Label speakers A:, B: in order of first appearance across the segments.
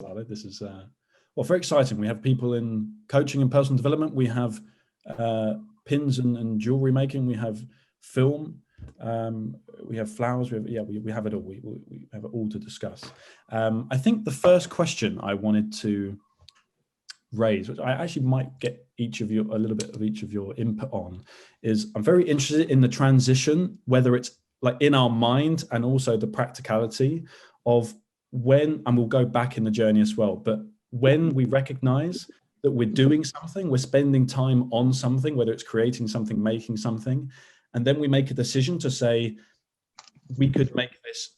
A: This is well, very exciting. We have people in coaching and personal development. We have pins and jewelry making. We have film. We have flowers. We have it all. We have it all to discuss. I think the first question I wanted to raise, which I actually might get each of you a little bit of each of your input on, is I'm very interested in the transition, whether it's like in our mind and also the practicality of when, and we'll go back in the journey as well, but when we recognize that we're doing something, we're spending time on something, whether it's creating something, making something, and then we make a decision to say, we could make this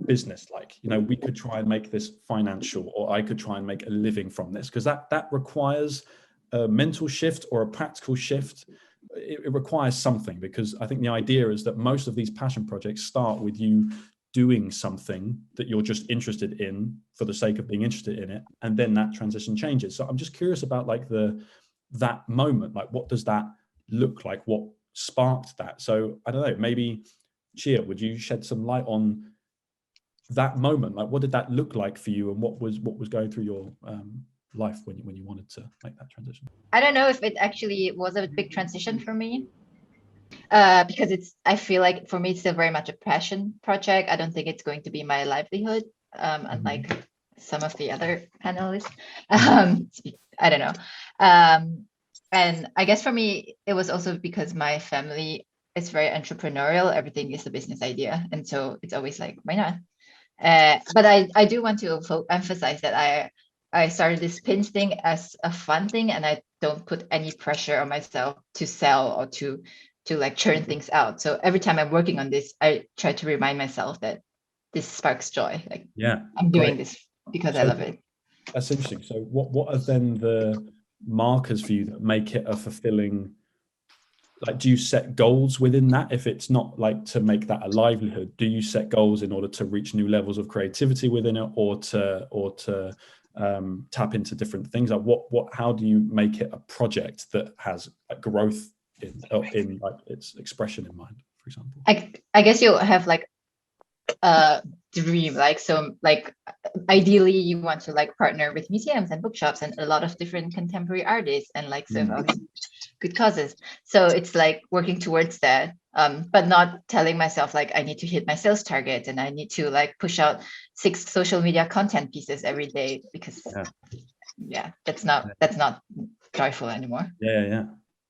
A: business, like, you know, we could try and make this financial, or I could try and make a living from this, because that requires a mental shift or a practical shift. It requires something, because I think the idea is that most of these passion projects start with you doing something that you're just interested in for the sake of being interested in it, and then that transition changes. So I'm just curious about like that moment, like what does that look like, what sparked that? So I don't know, maybe Chia, would you shed some light on that moment? Like what did that look like for you, and what was going through your life when you wanted to make that transition?
B: I don't know if it actually was a big transition for me, because I feel like for me it's still very much a passion project. I don't think it's going to be my livelihood, unlike some of the other panelists. I don't know. And I guess for me it was also because my family is very entrepreneurial. Everything is a business idea, and so it's always like, why not? But I do want to emphasize that I started this pins thing as a fun thing, and I don't put any pressure on myself to sell or to like churn things out. So every time I'm working on this, I try to remind myself that this sparks joy. Like, yeah, I'm doing this because I love it.
A: That's interesting. So what are then the markers for you that make it a fulfilling, like, do you set goals within that? If it's not like to make that a livelihood, do you set goals in order to reach new levels of creativity within it, or to tap into different things? Like how do you make it a project that has a growth in like its expression in mind, for example?
B: I guess you'll have like a dream, like, so like ideally you want to like partner with museums and bookshops and a lot of different contemporary artists and like serve all these good causes. So it's like working towards that, but not telling myself like I need to hit my sales target and I need to like push out 6 social media content pieces every day, because that's not joyful anymore.
A: Yeah.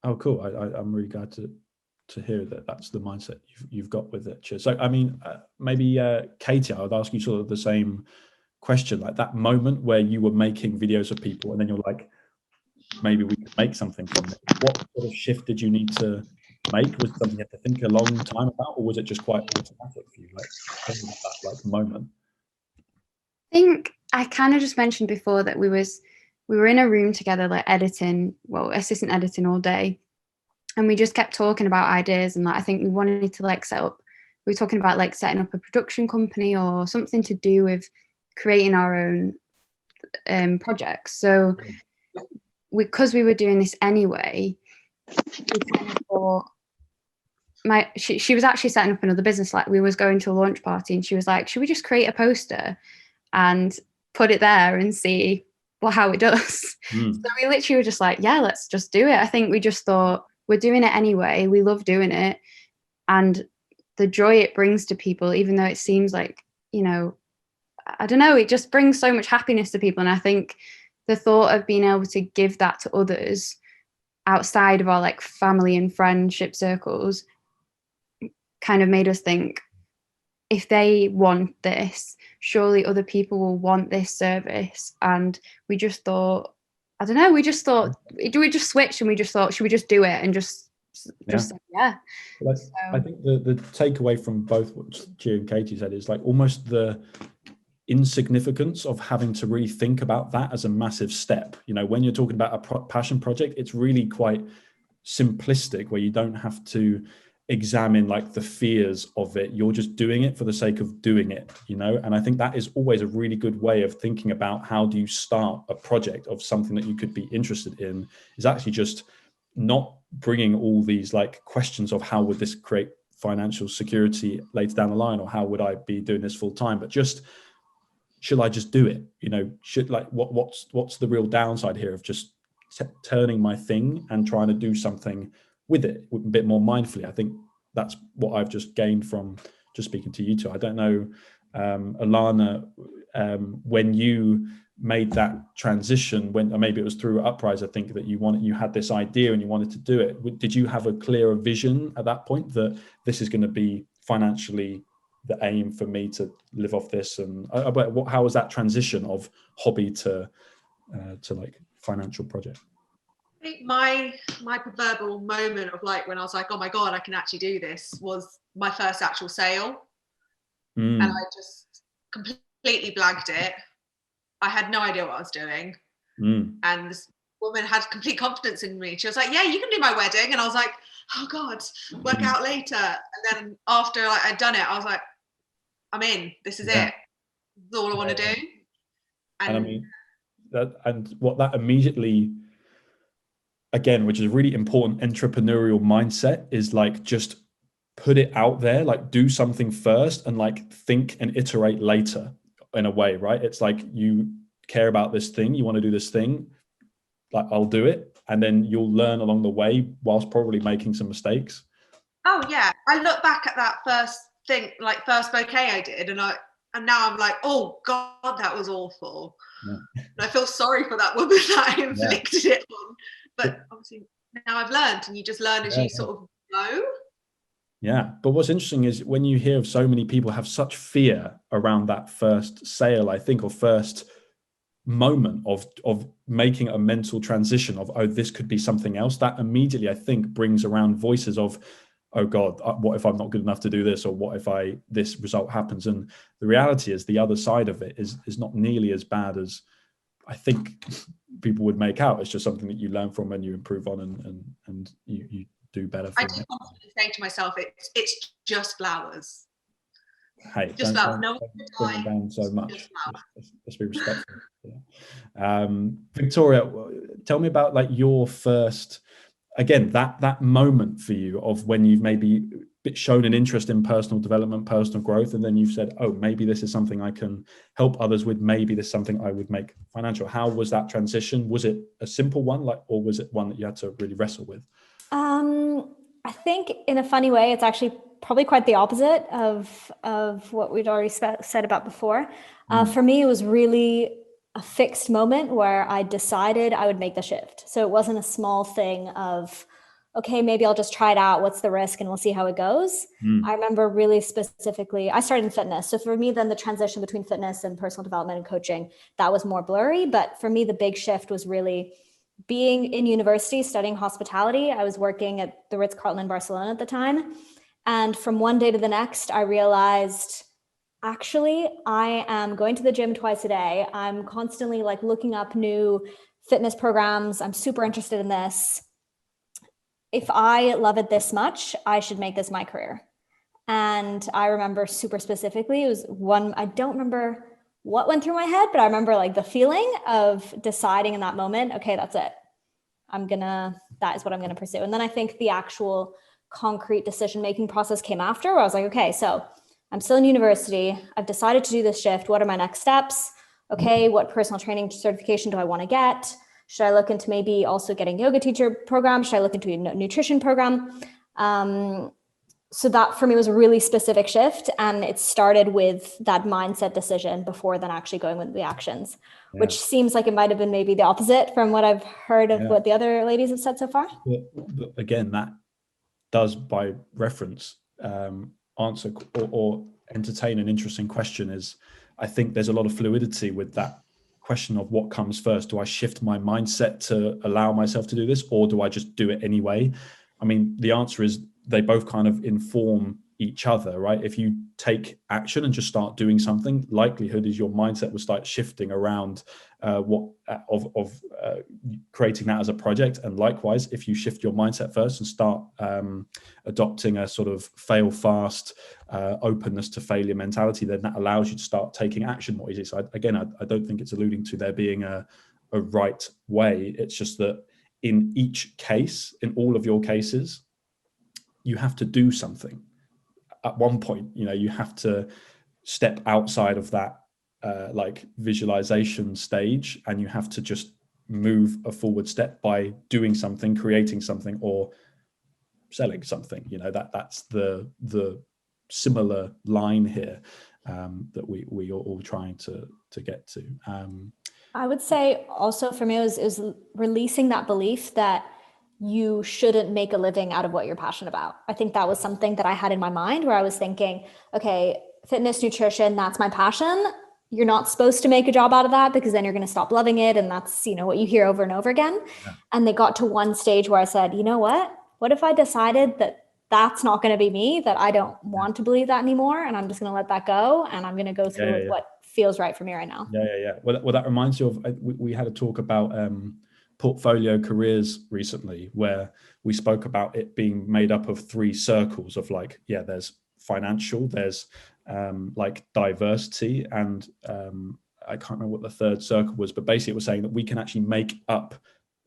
A: Oh, cool. I'm really glad to hear that that's the mindset you've got with it. So I mean, maybe Katie, I would ask you sort of the same question, like that moment where you were making videos of people and then you're like, maybe we could make something from it. What sort of shift did you need to make? Was it something you had to think a long time about, or was it just quite automatic for you? Like, that like moment.
C: I think I kind of just mentioned before that we were in a room together, like assistant editing all day, and we just kept talking about ideas. And like, I think we wanted to like we were talking about like setting up a production company or something to do with creating our own projects. So because we were doing this anyway, we kind of thought, she was actually setting up another business. Like, we was going to a launch party and she was like, should we just create a poster and put it there and see how it does? So we literally were just like, yeah, let's just do it. I think we just thought, we're doing it anyway, we love doing it, and the joy it brings to people, even though it seems like, you know, I don't know, it just brings so much happiness to people. And I think the thought of being able to give that to others outside of our like family and friendship circles kind of made us think, if they want this, surely other people will want this service. And we just thought, I don't know, we just switched and we just thought, should we just do it? And just yeah.
A: Well, I think the takeaway from both what Gia and Katie said is like almost the insignificance of having to really think about that as a massive step. You know, when you're talking about a passion project, it's really quite simplistic, where you don't have to examine like the fears of it. You're just doing it for the sake of doing it, you know. And I think that is always a really good way of thinking about how do you start a project of something that you could be interested in, is actually just not bringing all these like questions of how would this create financial security later down the line, or how would I be doing this full time, but just should I just do it? You know, what's the real downside here of just turning my thing and trying to do something with it a bit more mindfully? I think that's what I've just gained from just speaking to you two. I don't know, Alana, when you made that transition, when, or maybe it was through Uprise, I think, that you had this idea and you wanted to do it. Did you have a clearer vision at that point that this is going to be financially the aim for me to live off this? And how was that transition of hobby to like financial project?
D: I think my proverbial moment of like when I was like, oh my God, I can actually do this, was my first actual sale. And I just completely blagged it. I had no idea what I was doing. And this woman had complete confidence in me. She was like, yeah, you can do my wedding. And I was like, oh God, work out later. And then after I'd done it, I was like, I'm in. This is it. This is all I want to do.
A: And I mean, and what that immediately, again, which is a really important entrepreneurial mindset, is like, just put it out there, like do something first and like think and iterate later, in a way, right? It's like, you care about this thing, you want to do this thing, like, I'll do it. And then you'll learn along the way whilst probably making some mistakes.
D: Oh yeah. I look back at that first thing, like first bouquet I did, and now I'm like, oh God, that was awful. And I feel sorry for that woman that I inflicted it on. But obviously now I've learned, and you just learn as you sort of go.
A: Yeah, but what's interesting is when you hear of so many people have such fear around that first sale, I think, or first moment of making a mental transition of, oh, this could be something else, that immediately, I think, brings around voices of, oh God, what if I'm not good enough to do this? Or what if this result happens? And the reality is the other side of it is not nearly as bad as I think people would make out. It's just something that you learn from and you improve on, and you do better.
D: I do constantly say to myself, it's just flowers.
A: Hey,
D: just flowers. No one
A: bring it down so much. Let's be respectful. Victoria, tell me about like your first, again, that moment for you of when you've maybe shown an interest in personal development, personal growth, and then you've said, oh, maybe this is something I can help others with, maybe this is something I would make financial. How was that transition? Was it a simple one, or was it one that you had to really wrestle with?
E: I think in a funny way, it's actually probably quite the opposite of what we'd already said about before. For me, it was really a fixed moment where I decided I would make the shift. So it wasn't a small thing of, okay, maybe I'll just try it out. What's the risk? And we'll see how it goes. I remember really specifically, I started in fitness. So for me, then the transition between fitness and personal development and coaching, that was more blurry. But for me, the big shift was really being in university, studying hospitality. I was working at the Ritz-Carlton in Barcelona at the time. And from one day to the next, I realized, actually, I am going to the gym twice a day. I'm constantly like looking up new fitness programs. I'm super interested in this. If I love it this much, I should make this my career. And I remember super specifically, it was one, I don't remember what went through my head, but I remember like the feeling of deciding in that moment, okay, that's it. That is what I'm going to pursue. And then I think the actual concrete decision-making process came after, where I was like, okay, so I'm still in university. I've decided to do this shift. What are my next steps? Okay, what personal training certification do I want to get? Should I look into maybe also getting yoga teacher program? Should I look into a nutrition program? So that for me was a really specific shift. And it started with that mindset decision before then actually going with the actions, which seems like it might've been maybe the opposite from what I've heard of what the other ladies have said so far.
A: But again, that does by reference answer or entertain an interesting question. Is I think there's a lot of fluidity with that question of what comes first. Do I shift my mindset to allow myself to do this, or do I just do it anyway? I mean, the answer is they both kind of inform each other, right? If you take action and just start doing something, likelihood is your mindset will start shifting around creating that as a project. And likewise, if you shift your mindset first and start adopting a sort of fail fast, openness to failure mentality, then that allows you to start taking action more easily. So I don't think it's alluding to there being a right way. It's just that in each case, in all of your cases, you have to do something. At one point, you have to step outside of that like visualization stage, and you have to just move a forward step by doing something, creating something, or selling something. You know, that's the similar line here that we are all trying to get to.
E: I would say also for me is releasing that belief that you shouldn't make a living out of what you're passionate about. I think that was something that I had in my mind where I was thinking, okay, fitness, nutrition, that's my passion. You're not supposed to make a job out of that because then you're going to stop loving it. And that's, you know, what you hear over and over again. Yeah. And they got to one stage where I said, you know what if I decided that that's not going to be me, that I don't want to believe that anymore, and I'm just going to let that go, and I'm going to go through with what feels right for me right now.
A: Yeah. Well, that reminds you of, we had a talk about portfolio careers recently, where we spoke about it being made up of 3 circles of like, there's financial, there's like diversity, and I can't remember what the third circle was, but basically it was saying that we can actually make up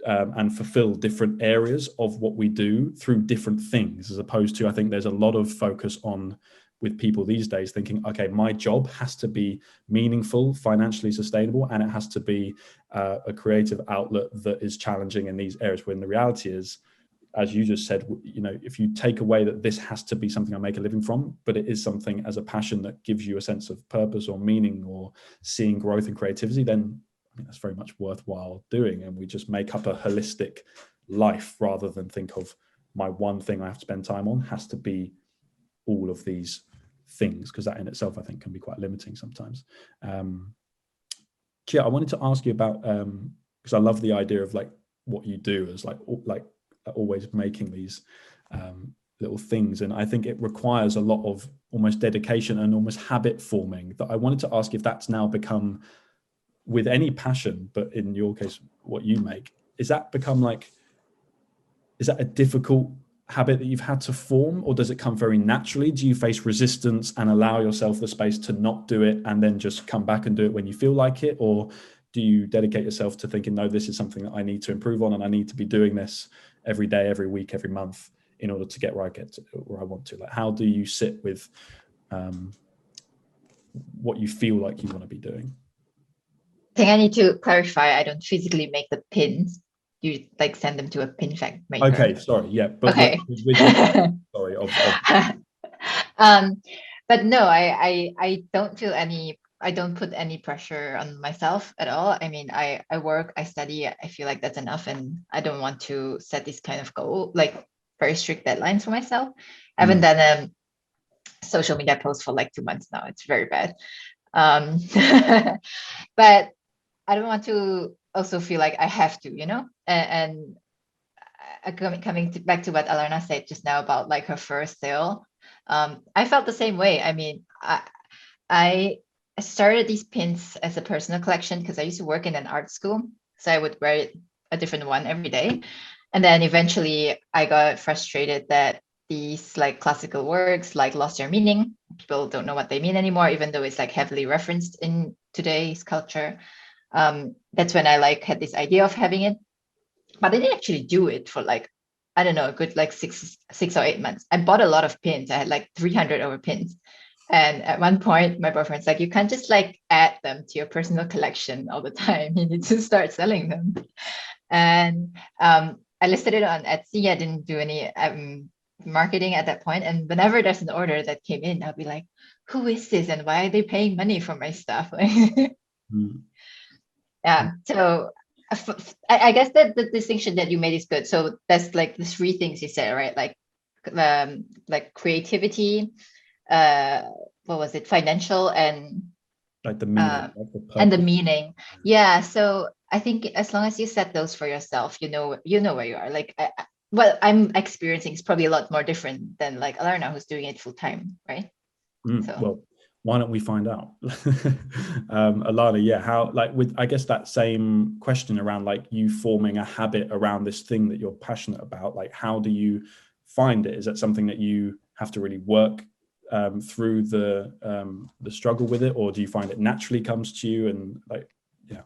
A: and fulfill different areas of what we do through different things, as opposed to, I think there's a lot of focus on with people these days thinking, okay, my job has to be meaningful, financially sustainable, and it has to be a creative outlet that is challenging in these areas, when the reality is, as you just said, you know, if you take away that this has to be something I make a living from, but it is something as a passion that gives you a sense of purpose or meaning or seeing growth and creativity, then I think that's very much worthwhile doing. And we just make up a holistic life rather than think of my one thing I have to spend time on has to be all of these things, because that in itself I think can be quite limiting sometimes. Kia, I wanted to ask you about, because I love the idea of like what you do as like always making these little things, and I think it requires a lot of almost dedication and almost habit forming, that I wanted to ask if that's now become, with any passion, but in your case what you make, is that a difficult habit that you've had to form, or does it come very naturally? Do you face resistance and allow yourself the space to not do it and then just come back and do it when you feel like it? Or do you dedicate yourself to thinking, no, this is something that I need to improve on, and I need to be doing this every day, every week, every month in order to get where I want to? Like, how do you sit with what you feel like you want to be doing?
B: I think I need to clarify, I don't physically make the pins. You like send them to a pin maker.
A: Okay, sorry, yeah, but
B: okay.
A: Sorry.
B: But no, I don't feel I don't put any pressure on myself at all. I mean, I work, I study, I feel like that's enough, and I don't want to set this kind of goal, like very strict deadlines for myself. I haven't done a social media post for like 2 months now. It's very bad. But I don't want to also feel like I have to, you know, and coming back to what Alarna said just now about like her first sale. I felt the same way. I mean, I started these pins as a personal collection because I used to work in an art school. So I would wear a different one every day. And then eventually I got frustrated that these like classical works like lost their meaning. People don't know what they mean anymore, even though it's like heavily referenced in today's culture. That's when I like had this idea of having it, but I didn't actually do it for like, I don't know, a good like six or 8 months. I bought a lot of pins. I had like 300 over pins. And at one point, my boyfriend's like, you can't just like add them to your personal collection all the time. You need to start selling them. And I listed it on Etsy. I didn't do any marketing at that point. And whenever there's an order that came in, I'll be like, who is this? And why are they paying money for my stuff? Yeah. So I guess that the distinction that you made is good. So that's like the 3 things you said, right? Like creativity, what was it? Financial and
A: like the meaning,
B: and the meaning. Yeah. So I think as long as you set those for yourself, you know where you are. Like what I'm experiencing is probably a lot more different than like Alarna, who's doing it full time, right? So.
A: Well, why don't we find out? Alana, yeah, how, like, with, I guess that same question around like you forming a habit around this thing that you're passionate about, like how do you find it? Is that something that you have to really work through the struggle with it, or do you find it naturally comes to you? And like, yeah.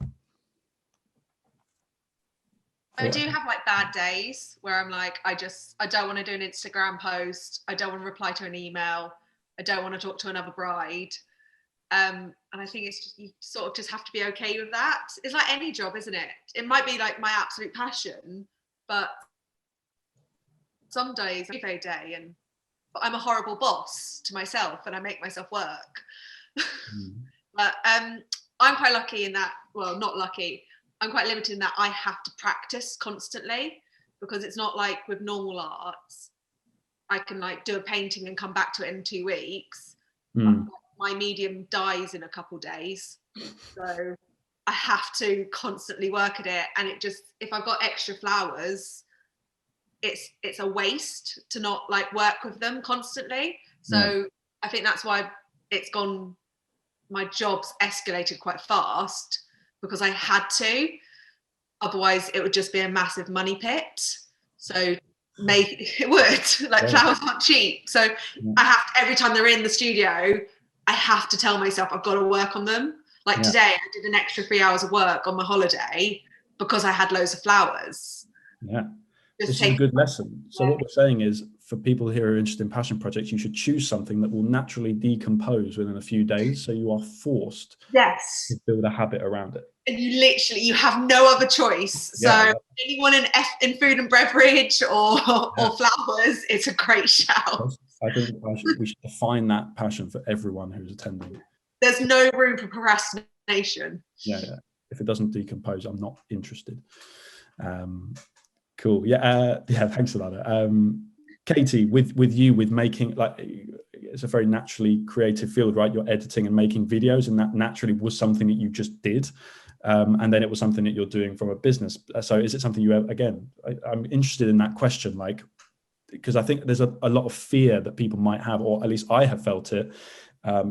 D: I do have like bad days where I'm like, I don't want to do an Instagram post. I don't want to reply to an email. I don't want to talk to another bride. And I think it's just, you sort of just have to be okay with that. It's like any job, isn't it? It might be like my absolute passion, but some days, every day, and but I'm a horrible boss to myself and I make myself work. But I'm quite lucky in that, well, not lucky, I'm quite limited in that I have to practice constantly, because it's not like with normal arts, I can like do a painting and come back to it in 2 weeks. My medium dies in a couple days. So I have to constantly work at it. And it just, if I've got extra flowers, it's a waste to not like work with them constantly. So I think that's why it's gone, my job's escalated quite fast, because I had to, otherwise it would just be a massive money pit. So it would, like flowers aren't cheap. So I have to, every time they're in the studio, I have to tell myself I've got to work on them. Like today I did an extra 3 hours of work on my holiday because I had loads of flowers.
A: This is a good lesson. So what we're saying is, for people here who are interested in passion projects, you should choose something that will naturally decompose within a few days. So you are forced to build a habit around it.
D: And you have no other choice. So anyone in food and beverage or flowers, it's a great shout.
A: I think we should define that passion for everyone who's attending.
D: There's no room for procrastination.
A: If it doesn't decompose, I'm not interested. Cool. Thanks for that. Katie, with you, with making, like, it's a very naturally creative field, right? You're editing and making videos, and that naturally was something that you just did. And then it was something that you're doing from a business. So is it something you, again, I'm interested in that question, like, because I think there's a lot of fear that people might have, or at least I have felt it,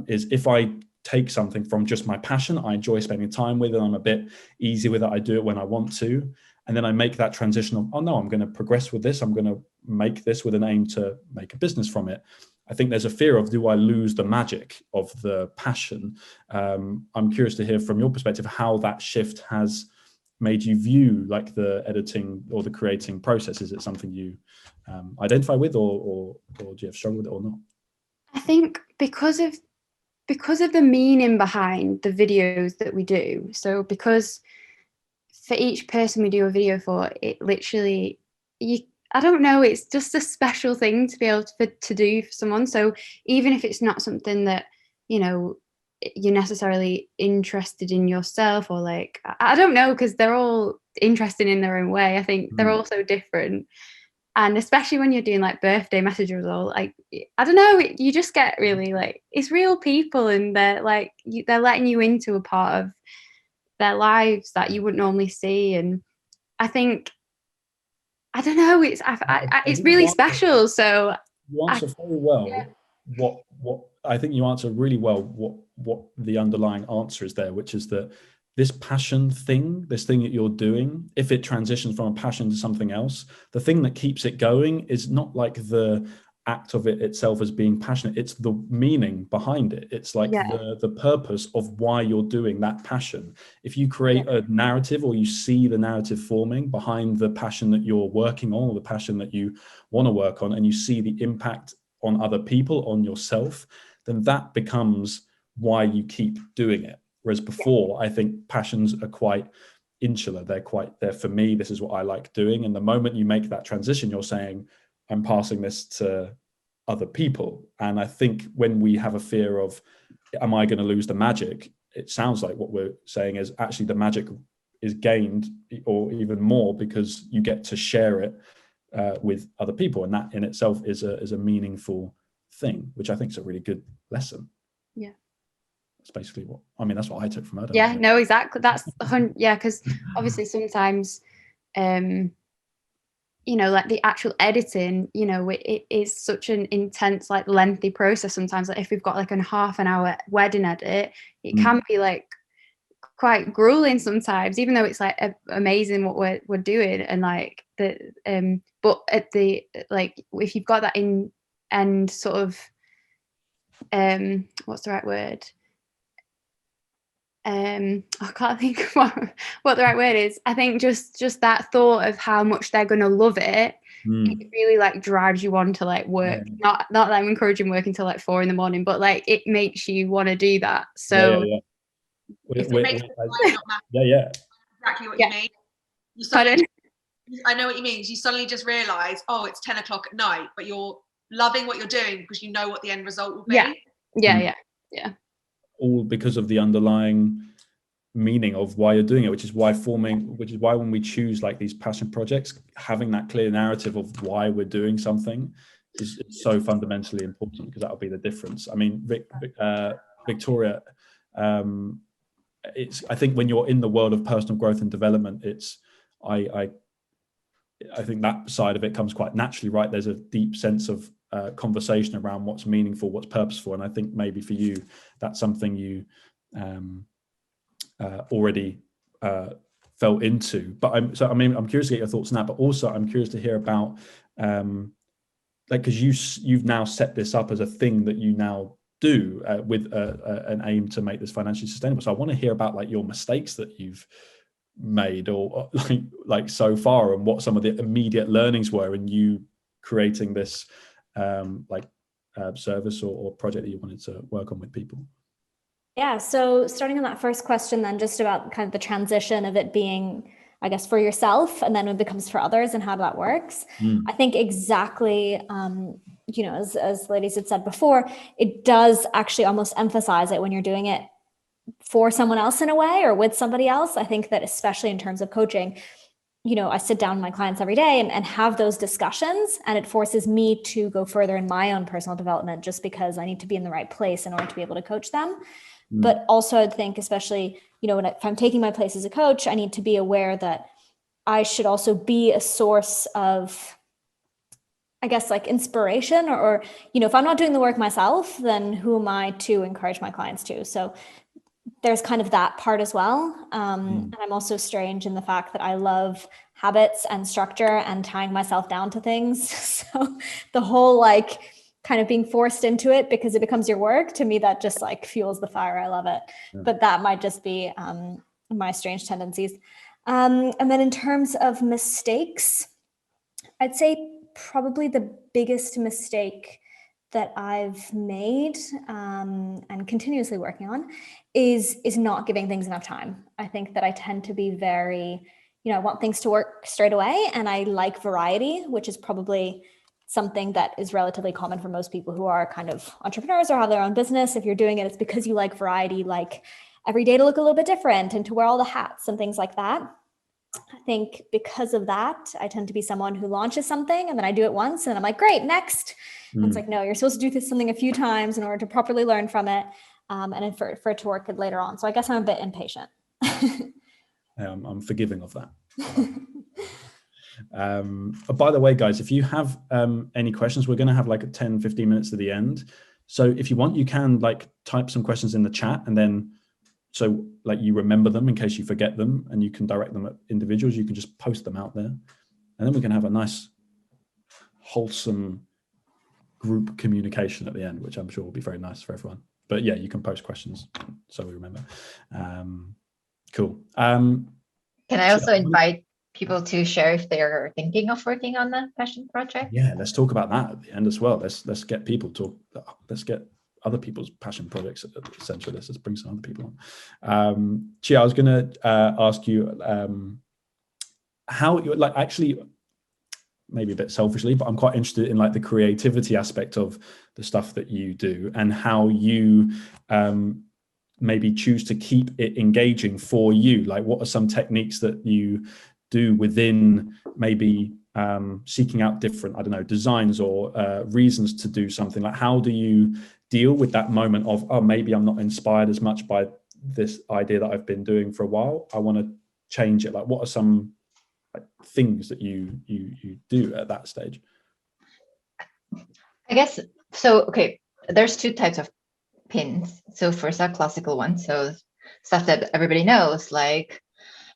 A: is if I take something from just my passion, I enjoy spending time with it, I'm a bit easy with it, I do it when I want to, and then I make that transition of, oh no, I'm going to progress with this, I'm going to make this with an aim to make a business from it. I think there's a fear of, do I lose the magic of the passion? I'm curious to hear from your perspective how that shift has made you view like the editing or the creating process. Is it something you identify with, or do you have struggled with it or not?
C: I think because of the meaning behind the videos that we do. So because for each person we do a video for, it literally, I don't know, it's just a special thing to be able to do for someone. So even if it's not something that, you know, you're necessarily interested in yourself, or like, I don't know, because they're all interesting in their own way. I think they're all so different. And especially when you're doing like birthday messages, or like, I don't know, you just get really like, it's real people, and they're like, they're letting you into a part of their lives that you wouldn't normally see. And I think, I don't know, it's really special. So
A: you answer very well. What I think you answer really well what the underlying answer is there, which is that this passion thing, this thing that you're doing, if it transitions from a passion to something else, the thing that keeps it going is not like the act of it itself as being passionate, it's the meaning behind it. It's like the purpose of why you're doing that passion. If you create a narrative, or you see the narrative forming behind the passion that you're working on, or the passion that you want to work on, and you see the impact on other people, on yourself, then that becomes why you keep doing it. Whereas before, I think passions are quite insular. They're for me, this is what I like doing. And the moment you make that transition, you're saying, I'm passing this to other people. And I think when we have a fear of, am I going to lose the magic? It sounds like what we're saying is actually the magic is gained, or even more, because you get to share it with other people. And that in itself is a meaningful thing, which I think is a really good lesson.
C: Yeah.
A: That's basically that's what I took from her.
C: Yeah, no, exactly. That's because obviously sometimes, you know, like the actual editing, you know, it is such an intense, like lengthy process sometimes. Like if we've got like a half an hour wedding edit, it can be like quite grueling sometimes, even though it's like amazing what we're doing. And like but at the, like, if you've got that in and sort of, what's the right word? I can't think of what the right word is. I think just that thought of how much they're going to love it, it really like drives you on to like work. Not that I'm encouraging working till like 4 a.m, but like it makes you want to do that. So
D: It makes the time not matter.
A: Yeah.
D: Exactly what you mean. I know what you mean. You suddenly just realise, oh, it's 10 o'clock at night, but you're loving what you're doing because you know what the end result will be.
C: Yeah.
A: All because of the underlying meaning of why you're doing it, which is why when we choose like these passion projects, having that clear narrative of why we're doing something is so fundamentally important, because that'll be the difference. I mean, Victoria, I think when you're in the world of personal growth and development, I think that side of it comes quite naturally, right? There's a deep sense of conversation around what's meaningful, what's purposeful, and I think maybe for you that's something you already fell into. But I'm curious to get your thoughts on that, but also I'm curious to hear about like, because you've now set this up as a thing that you now do with an aim to make this financially sustainable. So I want to hear about like your mistakes that you've made or like so far, and what some of the immediate learnings were in you creating this service or project that you wanted to work on with people.
E: Yeah, so starting on that first question then, just about kind of the transition of it being, I guess, for yourself and then it becomes for others and how that works. I think exactly, as ladies had said before, it does actually almost emphasize it when you're doing it for someone else in a way, or with somebody else. I think that especially in terms of coaching, I sit down with my clients every day and have those discussions, and it forces me to go further in my own personal development, just because I need to be in the right place in order to be able to coach them. But also I'd think, especially, if I'm taking my place as a coach, I need to be aware that I should also be a source of, I guess, like inspiration, or if I'm not doing the work myself, then who am I to encourage my clients to? So there's kind of that part as well. And I'm also strange in the fact that I love habits and structure and tying myself down to things. So the whole like kind of being forced into it because it becomes your work, to me, that just like fuels the fire. I love it. But that might just be my strange tendencies. And then in terms of mistakes, I'd say probably the biggest mistake that I've made and continuously working on is not giving things enough time. I think that I tend to be very, I want things to work straight away, and I like variety, which is probably something that is relatively common for most people who are kind of entrepreneurs or have their own business. If you're doing it, it's because you like variety, like every day to look a little bit different and to wear all the hats and things like that. I think because of that, I tend to be someone who launches something and then I do it once and I'm like, great, next. It's like, no, you're supposed to do something a few times in order to properly learn from it, and for it to work later on. So I guess I'm a bit impatient.
A: I'm forgiving of that. By the way, guys, if you have any questions, we're going to have like 10-15 minutes at the end. So if you want, you can like type some questions in the chat, and then so like you remember them in case you forget them, and you can direct them at individuals. You can just post them out there, and then we can have a nice wholesome group communication at the end, which I'm sure will be very nice for everyone. But yeah, you can post questions so we remember. Cool.
B: Can I also invite people to share if they're thinking of working on the passion project?
A: Yeah, let's talk about that at the end as well. Let's get people let's get other people's passion projects essentially. Let's bring some other people on. Chia, I was going to ask you how you like, actually, maybe a bit selfishly, but I'm quite interested in like the creativity aspect of the stuff that you do, and how you maybe choose to keep it engaging for you. Like, what are some techniques that you do within maybe seeking out different, I don't know, designs or reasons to do something? Like, how do you deal with that moment of, oh, maybe I'm not inspired as much by this idea that I've been doing for a while, I want to change it? Like, what are some things that you do at that stage?
B: I guess so. Okay, there's two types of pins. So first, a classical one, so stuff that everybody knows, like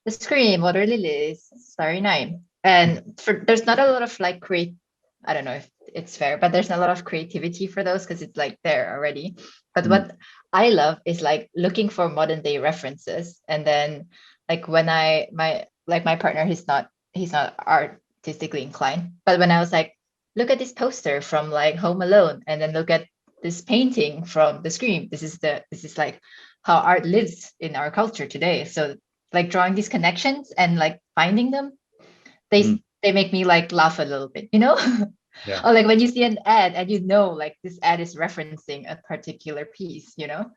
B: the Scream, Water Lilies, Starry Night. And there's not a lot of like I don't know if it's fair, but there's not a lot of creativity for those because it's like there already. But what I love is like looking for modern day references, and then like when my partner, he's not artistically inclined. But when I was like, look at this poster from like Home Alone, and then look at this painting from The Scream. This is like how art lives in our culture today. So like drawing these connections and like finding them, they make me like laugh a little bit, you know?
A: Yeah.
B: Or like when you see an ad and you know like this ad is referencing a particular piece, you know?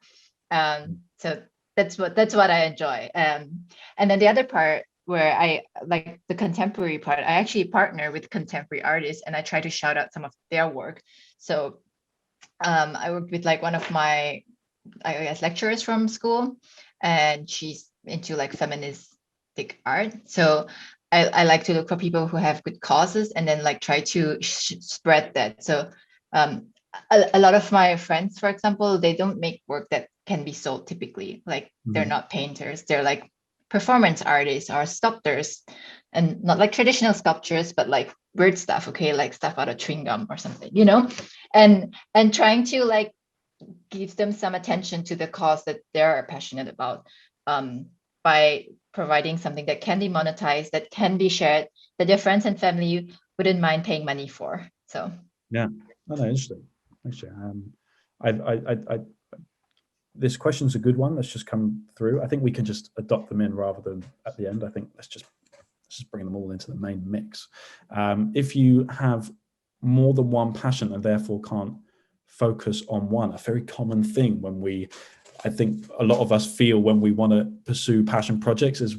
B: So that's what I enjoy. And then the other part where I like the contemporary part, I actually partner with contemporary artists and I try to shout out some of their work. So I worked with like one of my, I guess, lecturers from school, and she's into like feministic art. So I like to look for people who have good causes and then like try to spread that. So a lot of my friends, for example, they don't make work that can be sold typically. Like they're not painters, they're like performance artists or sculptors, and not like traditional sculptures, but like weird stuff, okay, like stuff out of chewing gum or something, you know, and trying to like give them some attention to the cause that they're passionate about, by providing something that can be monetized, that can be shared, that your friends and family wouldn't mind paying money for. So
A: yeah, no, interesting. Actually, this question's a good one that's just come through. I think we can just adopt them in rather than at the end. I think let's just bring them all into the main mix. If you have more than one passion and therefore can't focus on one, a very common thing when I think a lot of us feel when we want to pursue passion projects is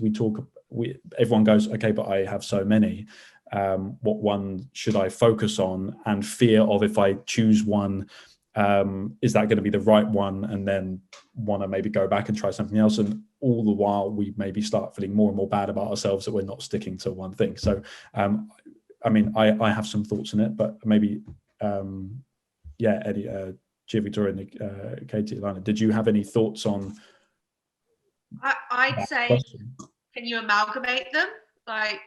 A: everyone goes, okay, but I have so many. What one should I focus on? And fear of, if I choose one, is that going to be the right one? And then want to maybe go back and try something else. And all the while we maybe start feeling more and more bad about ourselves that we're not sticking to one thing. So, I mean, I have some thoughts on it, but maybe, Eddie, Gia, Victoria, and Katie, Lana, did you have any thoughts on?
D: I'd say, question? Can you amalgamate them? Like,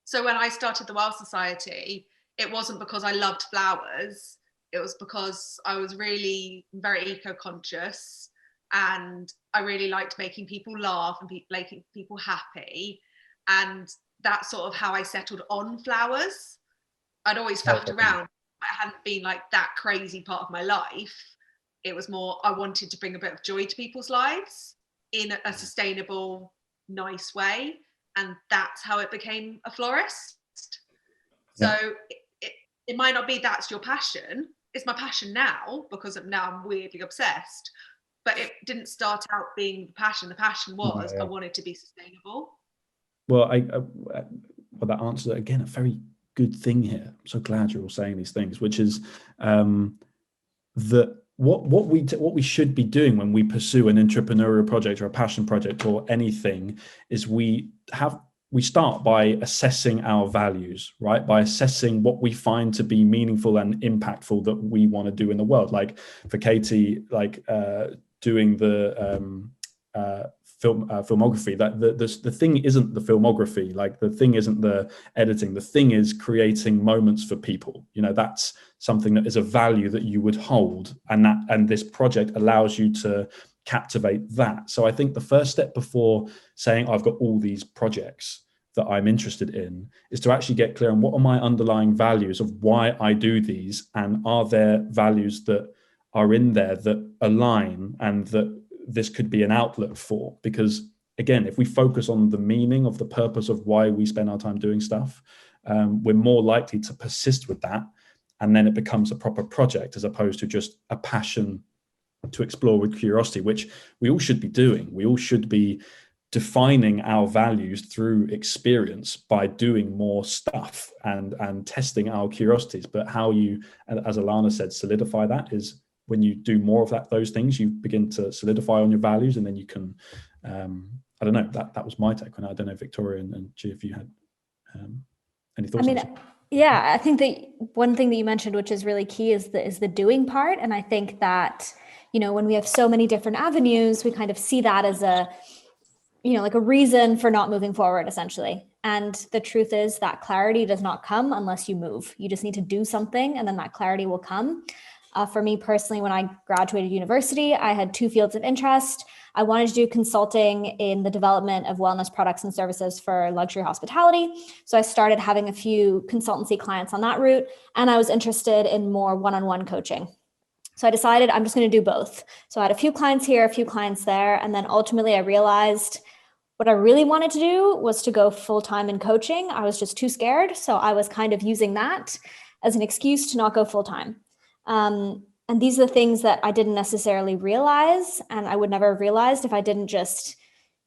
D: so when I started the Wild Society, it wasn't because I loved flowers. It was because I was really very eco-conscious, and I really liked making people laugh and making people happy. And that's sort of how I settled on flowers. I'd always faffed around. It hadn't been like that crazy part of my life. It was more, I wanted to bring a bit of joy to people's lives in a sustainable, nice way. And that's how it became a florist. So it might not be that's your passion. It's my passion now because now I'm weirdly obsessed. But it didn't start out being the passion. The passion was I wanted to be sustainable.
A: Well, well, that answers again a very good thing here. I'm so glad you're all saying these things, which is that what we should be doing when we pursue an entrepreneurial project or a passion project or anything is we start by assessing our values, right? By assessing what we find to be meaningful and impactful that we want to do in the world. Like for Katie, like doing the filmography, that the thing isn't the filmography, like the thing isn't the editing, the thing is creating moments for people. You know, that's something that is a value that you would hold, and this project allows you to captivate that. So I think the first step before saying I've got all these projects that I'm interested in is to actually get clear on what are my underlying values of why I do these, and are there values that are in there that align and that this could be an outlet for. Because again, if we focus on the meaning of the purpose of why we spend our time doing stuff, we're more likely to persist with that, and then it becomes a proper project as opposed to just a passion to explore with curiosity, which we all should be doing. We all should be defining our values through experience by doing more stuff and testing our curiosities. But how you, as Alana said, solidify that is when you do more of those things, you begin to solidify on your values, and then you can, I don't know, that was my take on it. I don't know, Victoria and G, if you had any thoughts on that.
E: Yeah, I think that one thing that you mentioned, which is really key, is the doing part. And I think that, you know, when we have so many different avenues, we kind of see that as a, you know, like a reason for not moving forward, essentially. And the truth is that clarity does not come unless you move. You just need to do something, and then that clarity will come. For me personally, when I graduated university, I had two fields of interest. I wanted to do consulting in the development of wellness products and services for luxury hospitality. So I started having a few consultancy clients on that route, and I was interested in more one-on-one coaching. So I decided I'm just going to do both. So I had a few clients here, a few clients there, and then ultimately I realized what I really wanted to do was to go full-time in coaching. I was just too scared. So I was kind of using that as an excuse to not go full-time. And these are the things that I didn't necessarily realize, and I would never have realized if I didn't just,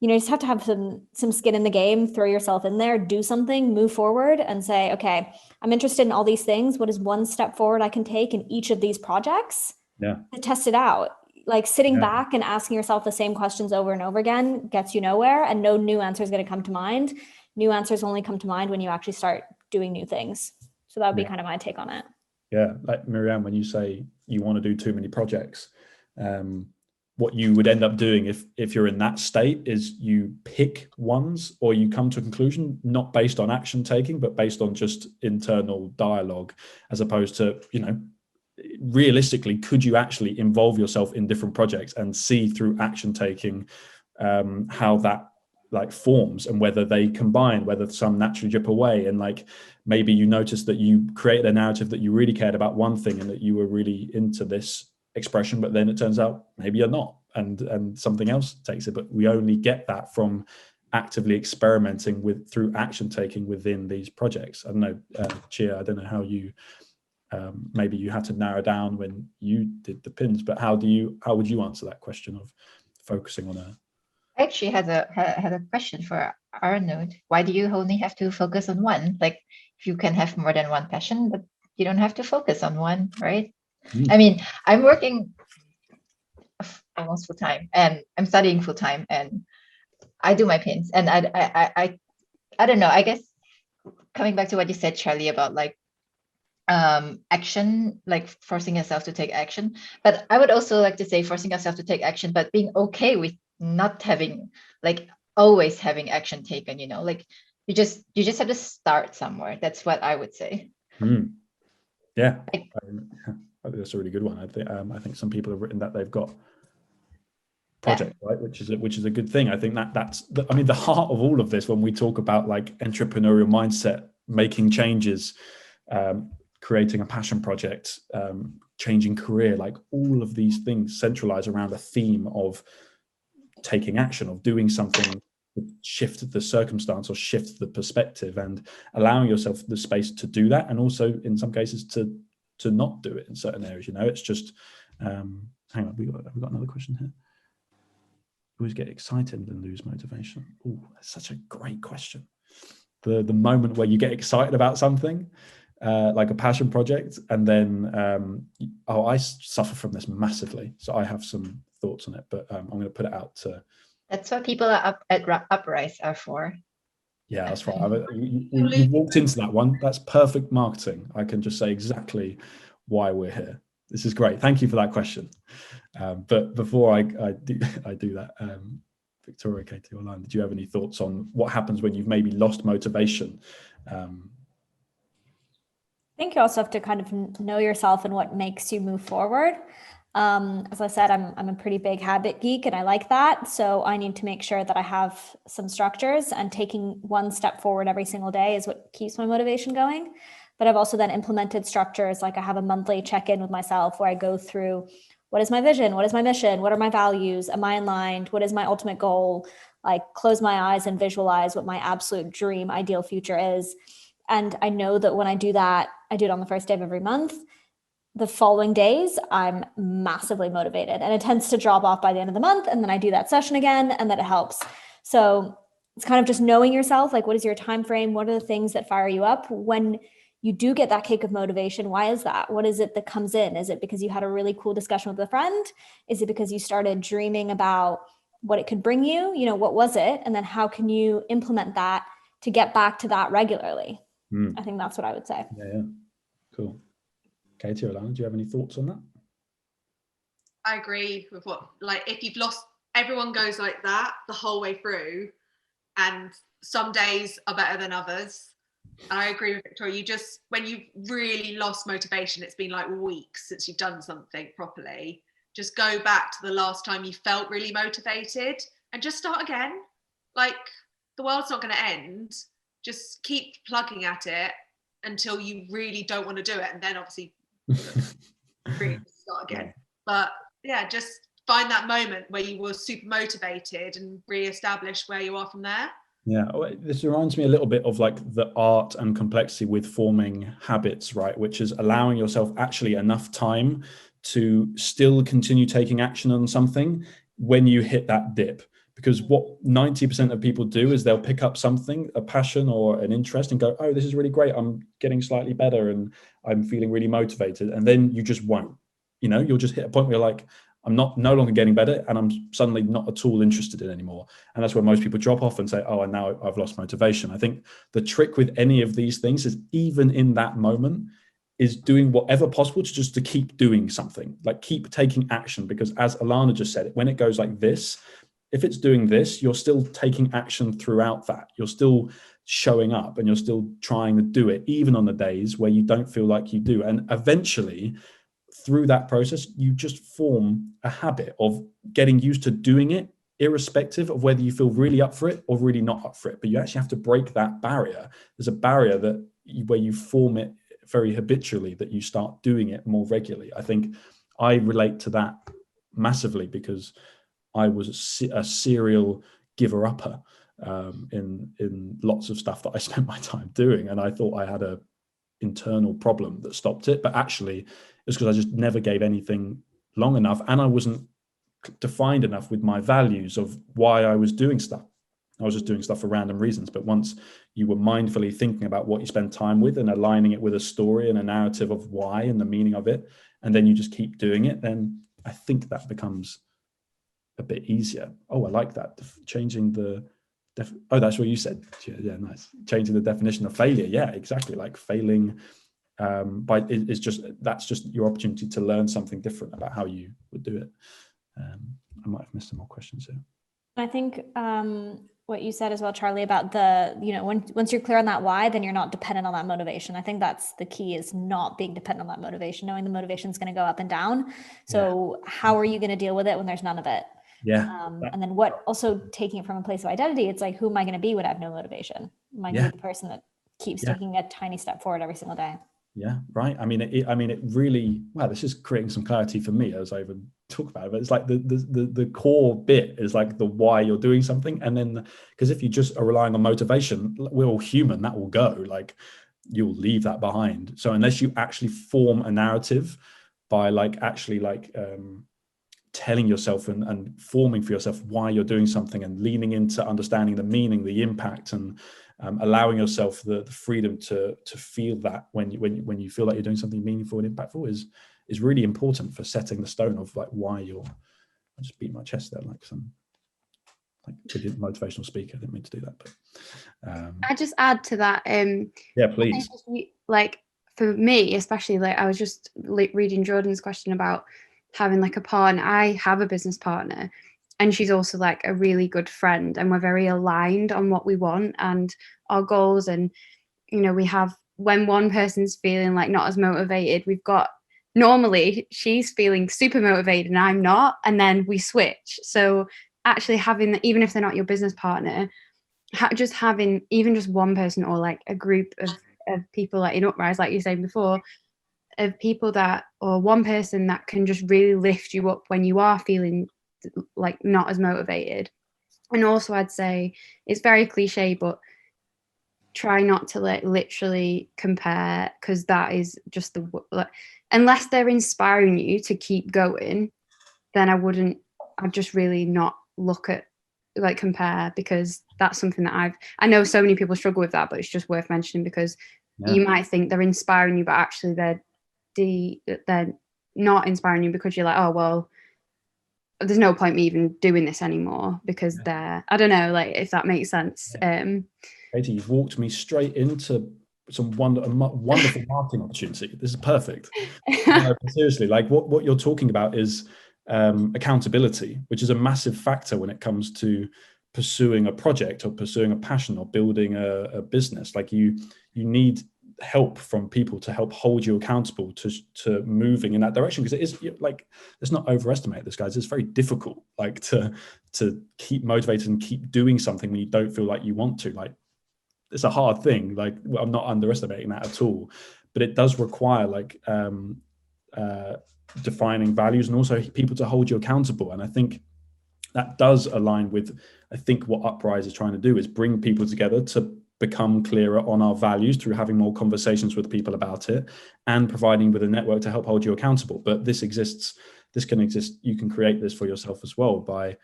E: you just have to have some skin in the game, throw yourself in there, do something, move forward and say, okay, I'm interested in all these things. What is one step forward I can take in each of these projects to test it out? Like sitting back and asking yourself the same questions over and over again gets you nowhere, and no new answer is going to come to mind. New answers only come to mind when you actually start doing new things. So that would be kind of my take on it.
A: Yeah, like Miriam, when you say you want to do too many projects, what you would end up doing if you're in that state is you pick ones, or you come to a conclusion not based on action taking, but based on just internal dialogue, as opposed to, realistically, could you actually involve yourself in different projects and see through action taking how that forms, and whether they combine, whether some naturally drip away, and maybe you notice that you created a narrative that you really cared about one thing and that you were really into this expression, but then it turns out maybe you're not, and something else takes it. But we only get that from actively experimenting through action taking within these projects. I don't know, Chia, I don't know how you maybe you had to narrow down when you did the pins, but how would you answer that question of focusing on a...
B: I actually had a question for Arnold. Why do you only have to focus on one? Like, if you can have more than one passion, but you don't have to focus on one, right? I mean, I'm working almost full time, and I'm studying full time, and I do my pins, and I don't know. I guess coming back to what you said, Charlie, about action, forcing yourself to take action. But I would also like to say forcing yourself to take action, but being okay with not having always having action taken, you just have to start somewhere. That's what I would say.
A: Yeah, that's a really good one. I think some people have written that they've got project, right, which is a good thing. I think that's the heart of all of this when we talk about entrepreneurial mindset, making changes, creating a passion project, changing career, all of these things centralize around a theme of taking action, of doing something to shift the circumstance or shift the perspective, and allowing yourself the space to do that, and also in some cases to not do it in certain areas. It's just hang on, we got another question here. Always get excited and lose motivation? Oh, that's such a great question. The moment where you get excited about something, like a passion project, and then I suffer from this massively, so I have some thoughts on it, but I'm going to put it out to... That's
B: what people up at Uprise are for.
A: Yeah, that's right. You walked into that one. That's perfect marketing. I can just say exactly why we're here. This is great. Thank you for that question. But before I do that, Victoria, Katie, or Lan, did you have any thoughts on what happens when you've maybe lost motivation?
E: I think you also have to kind of know yourself and what makes you move forward. As I said, I'm a pretty big habit geek, and I like that. So I need to make sure that I have some structures, and taking one step forward every single day is what keeps my motivation going. But I've also then implemented structures, like I have a monthly check-in with myself where I go through, what is my vision? What is my mission? What are my values? Am I aligned? What is my ultimate goal? Close my eyes and visualize what my absolute dream ideal future is. And I know that when I do that, I do it on the first day of every month. The following days, I'm massively motivated, and it tends to drop off by the end of the month. And then I do that session again, and then it helps. So it's kind of just knowing yourself, what is your time frame? What are the things that fire you up? When you do get that kick of motivation, why is that? What is it that comes in? Is it because you had a really cool discussion with a friend? Is it because you started dreaming about what it could bring you? What was it? And then how can you implement that to get back to that regularly? I think that's what I would say.
A: Yeah. Cool. Katie or Lana, do you have any thoughts on that?
D: I agree with if you've lost, everyone goes like that the whole way through, and some days are better than others. I agree with Victoria. You just, when you've really lost motivation, it's been like weeks since you've done something properly. Just go back to the last time you felt really motivated and just start again. Like, the world's not going to end. Just keep plugging at it until you really don't want to do it. And then obviously really start again. But yeah, just find that moment where you were super motivated and re-establish where you are from there.
A: Yeah, this reminds me a little bit of like the art and complexity with forming habits, right? Which is allowing yourself actually enough time to still continue taking action on something when you hit that dip. Because what 90% of people do is they'll pick up something, a passion or an interest, and go, oh, this is really great. I'm getting slightly better and I'm feeling really motivated. And then you just won't, you'll just hit a point where you're like, I'm no longer getting better, and I'm suddenly not at all interested in it anymore. And that's where most people drop off and say, oh, and now I've lost motivation. I think the trick with any of these things is, even in that moment, is doing whatever possible to keep doing something, like keep taking action. Because as Alana just said, when it goes like this, if it's doing this, you're still taking action throughout that. You're still showing up and you're still trying to do it, even on the days where you don't feel like you do. And eventually, through that process, you just form a habit of getting used to doing it, irrespective of whether you feel really up for it or really not up for it. But you actually have to break that barrier. There's a barrier where you form it very habitually, that you start doing it more regularly. I think I relate to that massively, because I was a serial giver-upper in lots of stuff that I spent my time doing, and I thought I had a internal problem that stopped it, but actually it's because I just never gave anything long enough, and I wasn't defined enough with my values of why I was doing stuff. I was just doing stuff for random reasons. But once you were mindfully thinking about what you spend time with and aligning it with a story and a narrative of why and the meaning of it, and then you just keep doing it, then I think that becomes a bit easier. Oh, I like that. Changing the that's what you said. Yeah, nice. Changing the definition of failure. Yeah, exactly. Like failing that's just your opportunity to learn something different about how you would do it. I might have missed some more questions here.
E: I think what you said as well, Charlie, about once you're clear on that why, then you're not dependent on that motivation. I think that's the key, is not being dependent on that motivation, knowing the motivation is going to go up and down. So how are you going to deal with it when there's none of it?
A: Yeah.
E: And then also taking it from a place of identity, it's like, who am I going to be when I have no motivation? Am I going to be the person that keeps taking a tiny step forward every single day?
A: Yeah, right. I mean, it really, wow, this is creating some clarity for me as I even talk about it. But it's like the core bit is like the why you're doing something. And then, because if you just are relying on motivation, we're all human, that will go. Like, you'll leave that behind. So unless you actually form a narrative by telling yourself and forming for yourself why you're doing something, and leaning into understanding the meaning, the impact, and allowing yourself the freedom to feel that when you feel like you're doing something meaningful and impactful is really important for setting the stone of like why you're. I just beat my chest there like motivational speaker. I didn't mean to do that, but
C: I just add to that.
A: Yeah, please.
C: Like for me, especially, like I was just reading Jordan's question about having like a partner. I have a business partner, and she's also like a really good friend, and we're very aligned on what we want and our goals. And we have, when one person's feeling like not as motivated, we've got, normally she's feeling super motivated and I'm not, and then we switch. So actually having, even if they're not your business partner, just having even just one person, or like a group of people, like in Uprise, like you said before, of people that, or one person that can just really lift you up when you are feeling like not as motivated. And also I'd say, it's very cliche, but try not to literally compare, because that is just unless they're inspiring you to keep going, then I'd just really not look at compare, because that's something that I know so many people struggle with that, but it's just worth mentioning, because you might think they're inspiring you, but actually they're not inspiring you, because you're like, oh well, there's no point me even doing this anymore, because they're, I don't know, like if that makes sense.
A: Katie, you've walked me straight into some wonderful marketing opportunity. This is perfect. Seriously, like what you're talking about is accountability, which is a massive factor when it comes to pursuing a project or pursuing a passion or building a business. Like you need help from people to help hold you accountable to moving in that direction, because it is, like, let's not overestimate this, guys. It's very difficult, like, to keep motivated and keep doing something when you don't feel like you want to. Like, it's a hard thing. Like, I'm not underestimating that at all, but it does require, like, defining values and also people to hold you accountable. And I think that does align with, I think, what Uprise is trying to do, is bring people together to become clearer on our values through having more conversations with people about it and providing with a network to help hold you accountable. But this can exist. You can create this for yourself as well by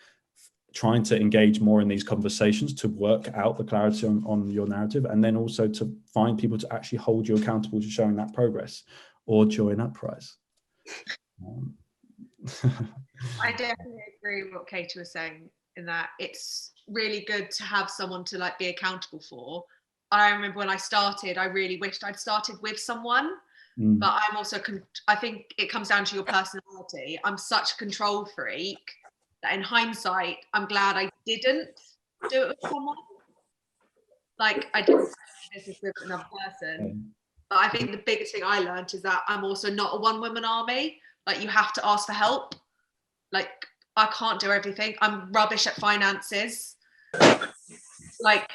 A: trying to engage more in these conversations to work out the clarity on your narrative, and then also to find people to actually hold you accountable to showing that progress, or join Uprise.
D: I definitely agree with what Katie was saying, in that it's really good to have someone to, like, be accountable for. I remember when I started, I really wished I'd started with someone, but I'm also, I think it comes down to your personality. I'm such a control freak that in hindsight, I'm glad I didn't do it with someone. Like, I didn't start a business with another person. But I think the biggest thing I learned is that I'm also not a one-woman army. Like, you have to ask for help. Like, I can't do everything. I'm rubbish at finances. Like,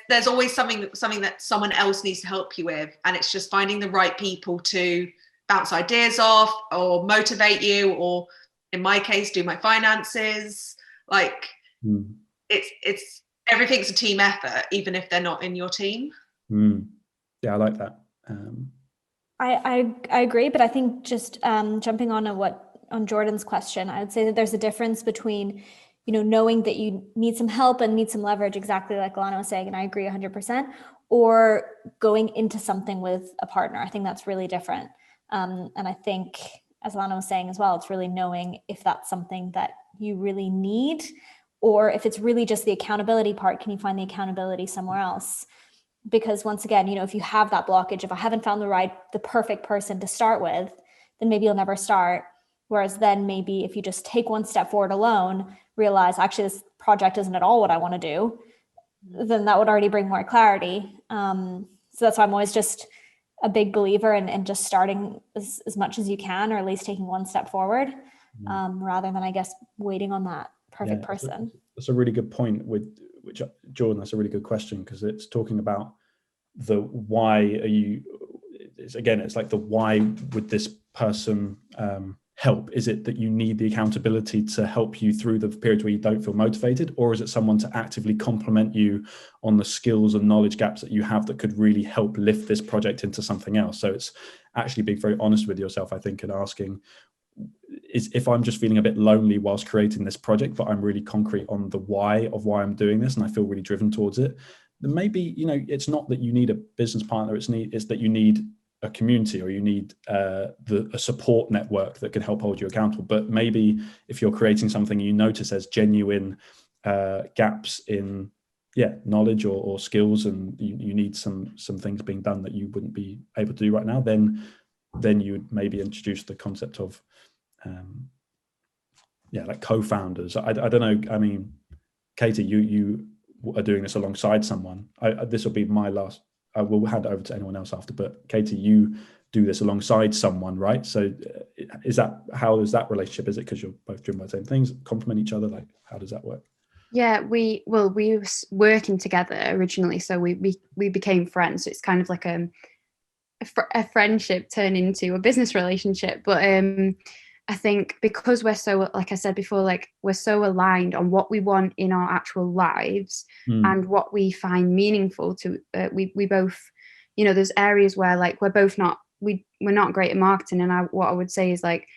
D: there's always something that someone else needs to help you with, and it's just finding the right people to bounce ideas off or motivate you, or in my case, do my finances. Like, it's everything's a team effort, even if they're not in your team.
A: Yeah, I like that.
E: I agree, but I think just jumping on Jordan's question, I would say that there's a difference between, knowing that you need some help and need some leverage, exactly like Alana was saying, and I agree 100%, or going into something with a partner. I think that's really different. And I think, as Alana was saying as well, it's really knowing if that's something that you really need, or if it's really just the accountability part, can you find the accountability somewhere else? Because once again, if you have that blockage, if I haven't found the perfect person to start with, then maybe you'll never start. Whereas then maybe if you just take one step forward alone, realize actually this project isn't at all what I want to do, then that would already bring more clarity. So that's why I'm always just a big believer in just starting as much as you can, or at least taking one step forward, rather than, I guess, waiting on that perfect person.
A: That's a really good point, which Jordan, that's a really good question, because it's talking about the why are you, it's like the why would this person help? Is it that you need the accountability to help you through the periods where you don't feel motivated, or is it someone to actively complement you on the skills and knowledge gaps that you have that could really help lift this project into something else? So it's actually being very honest with yourself, I think, and asking, if I'm just feeling a bit lonely whilst creating this project, but I'm really concrete on the why I'm doing this, and I feel really driven towards it, then maybe, it's not that you need a business partner, it's that you need a community, or you need a support network that can help hold you accountable. But maybe if you're creating something you notice there's genuine gaps in knowledge or skills, and you need some things being done that you wouldn't be able to do right now, then you would maybe introduce the concept of like co-founders. I don't know. I mean, Katie, you are doing this alongside someone. This will be my last. I will hand it over to anyone else after. But Katie, you do this alongside someone, right? So how is that relationship? Is it because you're both doing the same things, complement each other? Like, how does that work?
C: Yeah, we were working together originally, so we became friends. So it's kind of like a friendship turned into a business relationship. But I think because we're so, like I said before, like we're so aligned on what we want in our actual lives and what we find meaningful to, we both, there's areas where, like, we're both we're not great at marketing. And what I would say is, like,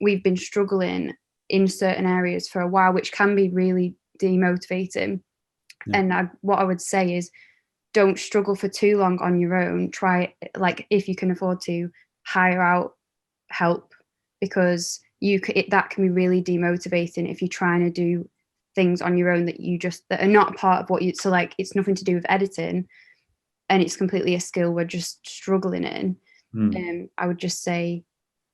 C: we've been struggling in certain areas for a while, which can be really demotivating. Yeah. And what I would say is, don't struggle for too long on your own. Try, like, if you can afford to, hire out help, because that can be really demotivating if you're trying to do things on your own that are not part of what you. So, like, it's nothing to do with editing, and it's completely a skill we're just struggling in. I would just say,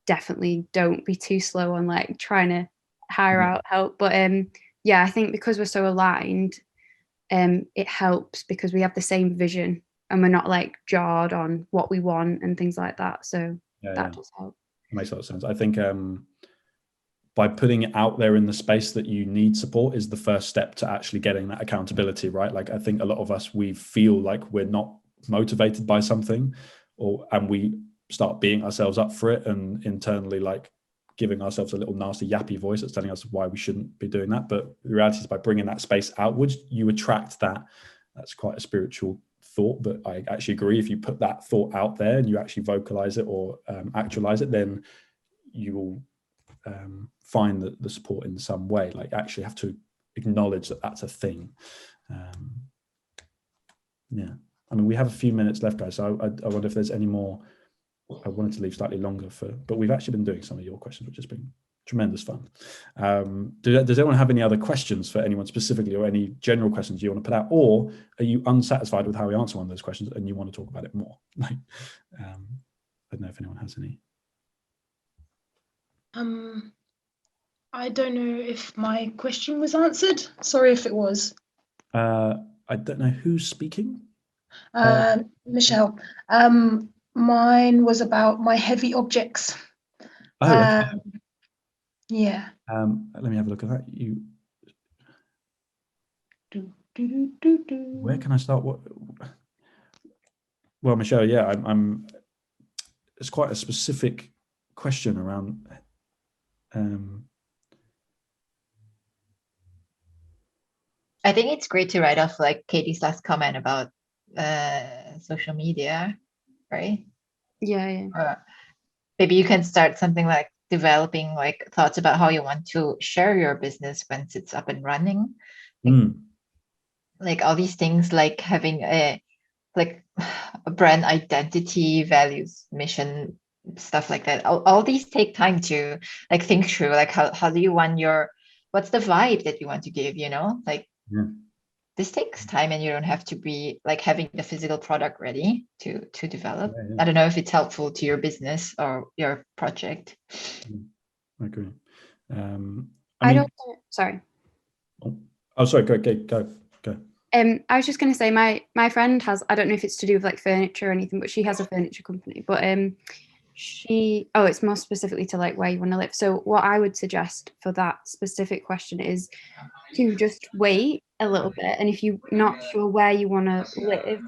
C: definitely don't be too slow on, like, trying to hire out help. But I think because we're so aligned, it helps because we have the same vision and we're not like jarred on what we want and things like that. So that does help.
A: Makes a lot of sense. I think by putting it out there in the space that you need support is the first step to actually getting that accountability, right? Like I think a lot of us, we feel like we're not motivated by something, and we start beating ourselves up for it, and internally like giving ourselves a little nasty yappy voice that's telling us why we shouldn't be doing that. But the reality is, by bringing that space outwards, you attract that. That's quite a spiritual thought, but I actually agree. If you put that thought out there and you actually vocalize it or actualize it, then you will find the support in some way. Like actually have to acknowledge that that's a thing. Yeah, I mean, we have a few minutes left, guys, so I wonder if there's any more. I wanted to leave slightly longer but we've actually been doing some of your questions, which has been tremendous fun. Does anyone have any other questions for anyone specifically, or any general questions you want to put out, or are you unsatisfied with how we answer one of those questions and you want to talk about it more? Like, I don't know if anyone has any.
F: I don't know if my question was answered. Sorry if it was.
A: I don't know who's speaking.
F: Michelle. Mine was about my heavy objects.
A: Okay.
F: Yeah.
A: Let me have a look at that. Where can I start? Well, Michelle, yeah, it's quite a specific question around.
B: I think it's great to write off like Katie's last comment about social media, right?
C: Yeah.
B: Maybe you can start something like developing like thoughts about how you want to share your business once it's up and running. Like all these things, like having a brand identity, values, mission, stuff like that. All these take time to like think through. Like how do you want what's the vibe that you want to give? Like.
A: Yeah.
B: This takes time, and you don't have to be like having the physical product ready to develop.
A: Yeah.
B: I don't know if it's helpful to your business or your project.
A: I agree.
C: Sorry.
A: Oh, sorry. Go.
C: I was just going to say my friend has, I don't know if it's to do with like furniture or anything, but she has a furniture company. But it's more specifically to like where you want to live. So what I would suggest for that specific question is to just wait a little bit, and if you're not sure where you want to live,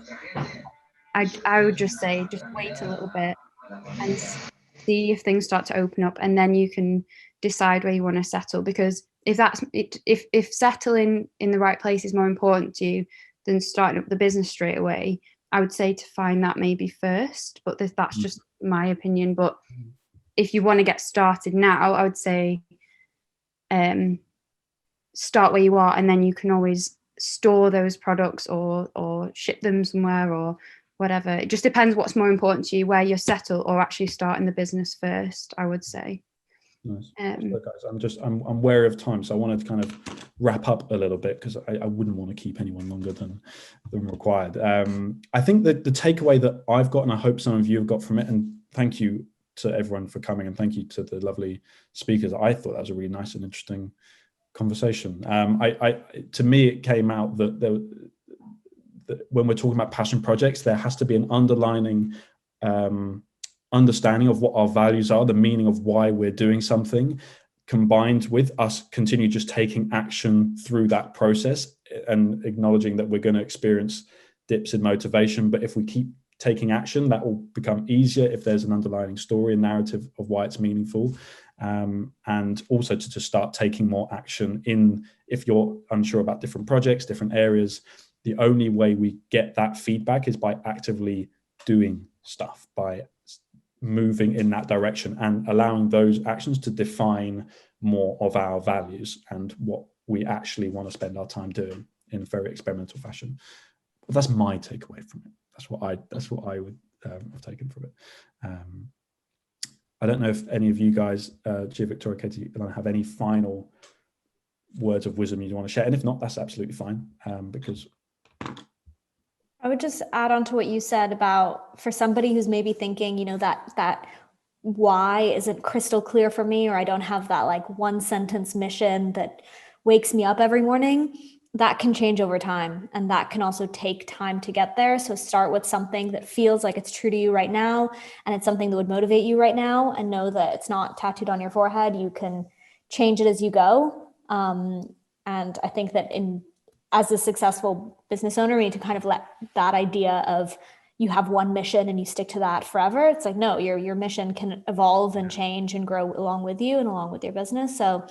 C: I would just say just wait a little bit and see if things start to open up, and then you can decide where you want to settle. Because if settling in the right place is more important to you than starting up the business straight away, I would say to find that maybe first. But that's just my opinion. But if you want to get started now, I would say start where you are, and then you can always store those products or ship them somewhere or whatever. It just depends what's more important to you, where you're settled or actually starting the business first, I would say.
A: Nice. So guys, I'm wary of time, so I wanted to kind of wrap up a little bit because I wouldn't want to keep anyone longer than required. I think that the takeaway that I've got, and I hope some of you have got from it, and thank you to everyone for coming, and thank you to the lovely speakers. I thought that was a really nice and interesting conversation. To me, it came out that when we're talking about passion projects, there has to be an underlining understanding of what our values are, the meaning of why we're doing something, combined with us continue just taking action through that process and acknowledging that we're going to experience dips in motivation. But if we keep taking action, that will become easier if there's an underlying story and narrative of why it's meaningful. And also to start taking more action if you're unsure about different projects, different areas. The only way we get that feedback is by actively doing stuff, by moving in that direction and allowing those actions to define more of our values and what we actually want to spend our time doing in a very experimental fashion. But that's my takeaway from it. That's what I would have taken from it. I don't know if any of you guys, Gia, Victoria, Katie, have any final words of wisdom you want to share, and if not, that's absolutely fine. Because
E: I would just add on to what you said about, for somebody who's maybe thinking, that why isn't crystal clear for me, or I don't have that like one sentence mission that wakes me up every morning. that can change over time, and that can also take time to get there. So start with something that feels like it's true to you right now, and it's something that would motivate you right now, and know that it's not tattooed on your forehead. You can change it as you go. And I think that as a successful business owner, we need to kind of let that idea of you have one mission and you stick to that forever. It's like, no, your mission can evolve and change and grow along with you and along with your business. So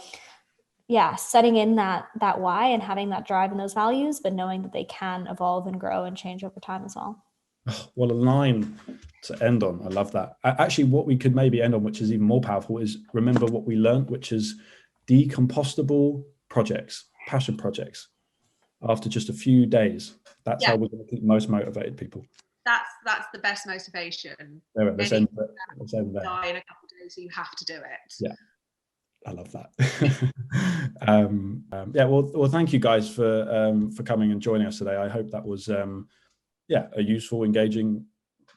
E: yeah, setting in that why and having that drive and those values, but knowing that they can evolve and grow and change over time as well.
A: Oh, what a line to end on. I love that. Actually, what we could maybe end on, which is even more powerful, is remember what we learned, which is decompostable projects, passion projects. After just a few days, that's how we're going to keep most motivated people.
D: That's the best motivation.
A: Let's end there.
D: Die in a couple of days, so you have to do it.
A: Yeah, I love that. Yeah, well, thank you guys for coming and joining us today. I hope that was a useful, engaging,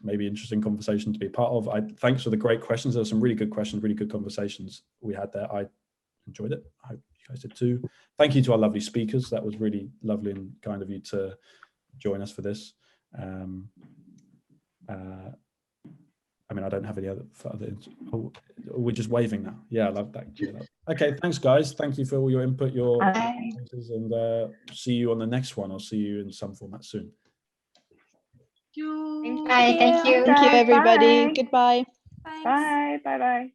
A: maybe interesting conversation to be part of. Thanks for the great questions. There were some really good questions, really good conversations we had there. I enjoyed it. I hope you guys did too. Thank you to our lovely speakers. That was really lovely and kind of you to join us for this. I mean, I don't have any other. We're just waving now. Yeah, I love that. Okay, thanks, guys. Thank you for all your input, and see you on the next one. I'll see you in some format soon.
B: Bye. Thank you.
G: Thank you, everybody.
C: Bye.
G: Goodbye.
E: Thanks.
H: Bye. Bye.